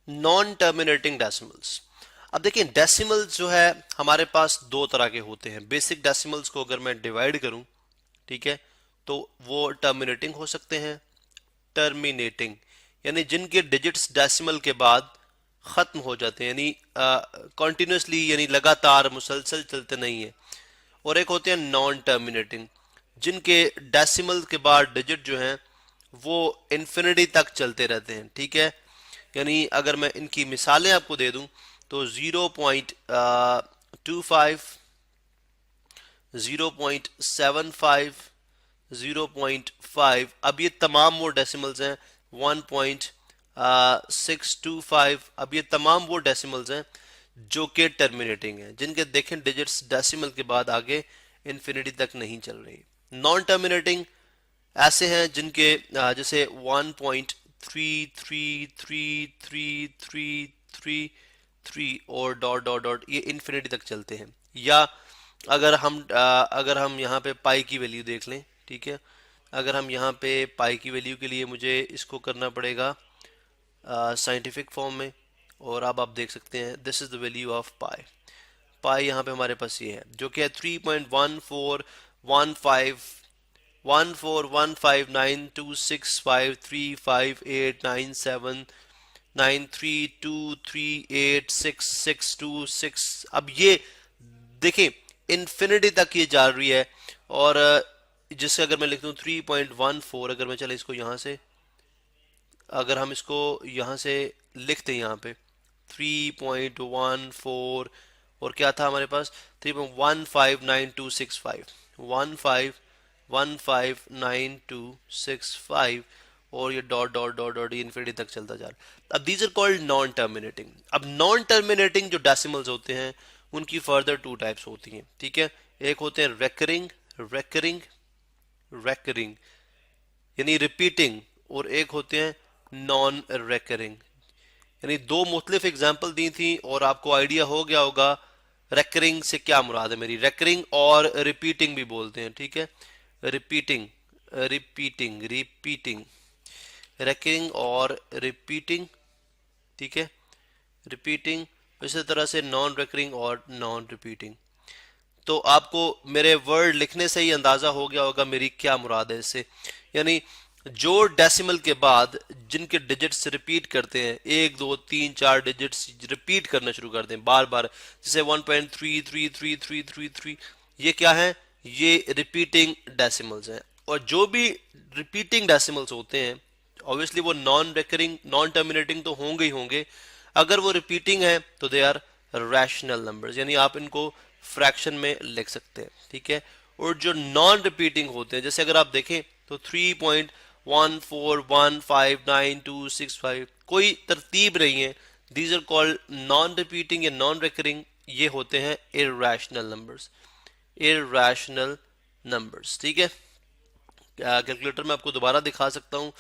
Non terminating decimals. अब देखिए decimals जो है हमारे पास दो तरह के होते हैं। बेसिक डेसिमल्स को अगर मैं डिवाइड करूं, ठीक है, तो वो टर्मिनेटिंग हो सकते हैं, टर्मिनेटिंग यानी जिनके डिजिट्स डेसिमल के बाद खत्म हो जाते हैं, यानी कॉन्टिन्यूसली यानी लगातार मुसलसल चलते नहीं है। और एक होते हैं नॉन टर्मिनेटिंग, जिनके डेसिमल के बाद डिजिट जो हैं वो इन्फिनिटी तक चलते रहते हैं, ठीक है। यानी अगर मैं इनकी मिसालें आपको दे दूं तो 0.25, 0.75, 0.5, अब ये तमाम वो डेसिमल्स हैं। 1.625, अब ये तमाम वो डेसिमल्स हैं जो कि टर्मिनेटिंग हैं, जिनके देखें डिजिट्स डेसिमल के बाद आगे इन्फिनिटी तक नहीं चल रही। नॉन टर्मिनेटिंग ऐसे हैं जिनके जैसे 1.333333 और डॉट डॉट डॉट ये इन्फिनिटी तक चलते हैं। या अगर हम यहाँ पे पाई की वैल्यू देख लें, ठीक है, अगर हम यहाँ पे पाई की वैल्यू के लिए मुझे इसको करना पड़ेगा साइंटिफिक फॉर्म में, और अब आप देख सकते हैं this is the value of pi. Pi यहाँ पे हमारे पास ये है जो कि है 3.141519265358979323866626। अब ये देखें इन्फिनिटी तक ये जा रही है। और जिससे अगर मैं लिख दूं 3.14, अगर मैं चले इसको यहाँ से, अगर हम इसको यहाँ से लिखते हैं यहाँ पे 3.14, और क्या था हमारे पास 3.159265, 15159265, और ये dot dot dot dot infinity तक चलता जा रहा है। अब these are called non terminating. अब नॉन टर्मिनेटिंग जो डेसिमल्स होते हैं उनकी फर्दर टू टाइप्स होती हैं, ठीक है। एक होते हैं रेकरिंग, रेकरिंग रेकरिंग यानी रिपीटिंग, और एक होते हैं नॉन रेकरिंग। यानी दो मुख्तलिफ एग्जाम्पल दी थी और आपको आइडिया हो गया होगा रेकरिंग से क्या मुराद है मेरी। रेकरिंग और रिपीटिंग भी बोलते हैं, ठीक है। रिपीटिंग, रिपीटिंग, रिपीटिंग, रेकरिंग और रिपीटिंग, ठीक है, रिपीटिंग। इसी तरह से नॉन रेकरिंग और नॉन रिपीटिंग। तो आपको मेरे वर्ड लिखने से ही अंदाजा हो गया होगा मेरी क्या मुराद है इससे। यानी जो डेसिमल के बाद जिनके डिजिट्स रिपीट करते हैं, 1 2 3 4 डिजिट्स रिपीट करना शुरू कर दें बार बार, जैसे 1.3333333, ये क्या है, ये रिपीटिंग डेसिमल्स हैं। और जो भी रिपीटिंग डेसिमल्स होते हैं ऑब्वियसली वो नॉन रेकरिंग, नॉन टर्मिनेटिंग तो होंगे ही होंगे। अगर वो रिपीटिंग है तो दे आर रैशनल नंबर्स, यानी आप इनको फ्रैक्शन में लिख सकते हैं, ठीक है। और जो नॉन रिपीटिंग होते हैं, जैसे अगर आप देखें तो 3.14159265, कोई तरतीब नहीं है, these are called non repeating या नॉन रिकरिंग। ये होते हैं इरैशनल नंबर्स, इरैशनल नंबर्स, ठीक है। कैलकुलेटर में आपको दोबारा दिखा सकता हूं।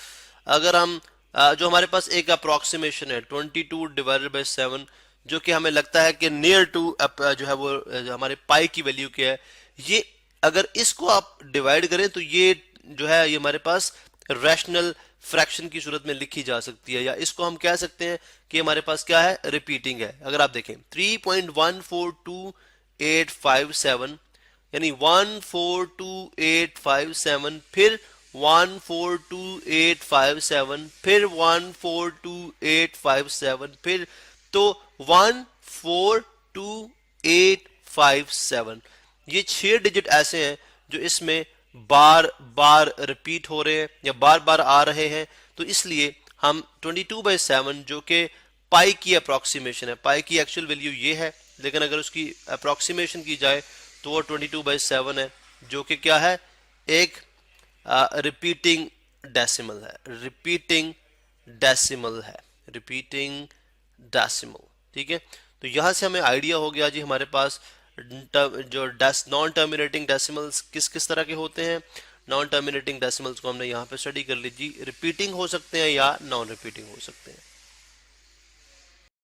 अगर हम जो हमारे पास एक अप्रोक्सीमेशन है 22 डिवाइडेड बाय 7, जो कि हमें लगता है कि नियर टू जो है वो हमारे पाई की वैल्यू क्या है, ये अगर इसको आप डिवाइड करें तो ये जो है ये हमारे पास रैशनल फ्रैक्शन की सूरत में लिखी जा सकती है। या इसको हम कह सकते हैं कि हमारे पास क्या है, रिपीटिंग है। अगर आप देखें 3.142857 यानी 142857, फिर 142857, फिर 142857, फिर तो 142,857। ये 6 डिजिट ऐसे हैं जो इसमें बार बार रिपीट हो रहे हैं या बार बार आ रहे हैं। तो इसलिए हम 22/7 जो कि पाई की अप्रोक्सीमेशन है, पाई की एक्चुअल वैल्यू ये है, लेकिन अगर उसकी अप्रोक्सीमेशन की जाए तो वो 22/7 है, जो कि क्या है, एक रिपीटिंग डेसिमल है, रिपीटिंग डेसिमल है, रिपीटिंग डेसिमल, ठीक है। तो यहां से हमें आइडिया हो गया जी हमारे पास जो नॉन टर्मिनेटिंग डेसिमल्स किस किस तरह के होते हैं। नॉन टर्मिनेटिंग डेसिमल्स को हमने यहाँ पे स्टडी कर ली जी, रिपीटिंग हो सकते हैं या नॉन रिपीटिंग हो सकते हैं।